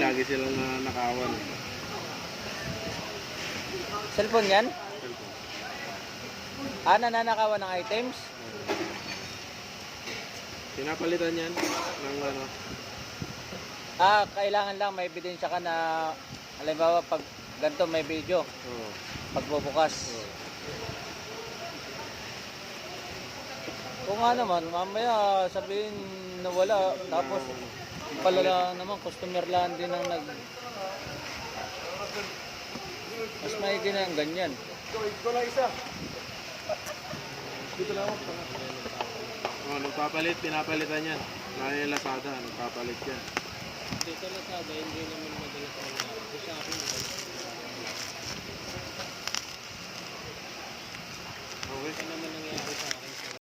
lagi silang nanakawan. Cellphone yan? Cellphone. Nananakawan ng items? Pinapalitan yan ng ano. Kailangan lang may ebidensya ka na, halimbawa pag ganito may video, Oo. pagbubukas. Oo. Kung nga naman, mamaya sabihin na wala, tapos palala naman, customer lang din ang mas maigi na ang ganyan. Ito lang isa. Dito lang ako. Nagpapalit, pinapalitan yan. Kaya yung Lazada, nagpapalit yan. Dito Lazada, hindi naman madalas ang ito sa akin. Okay. Ito naman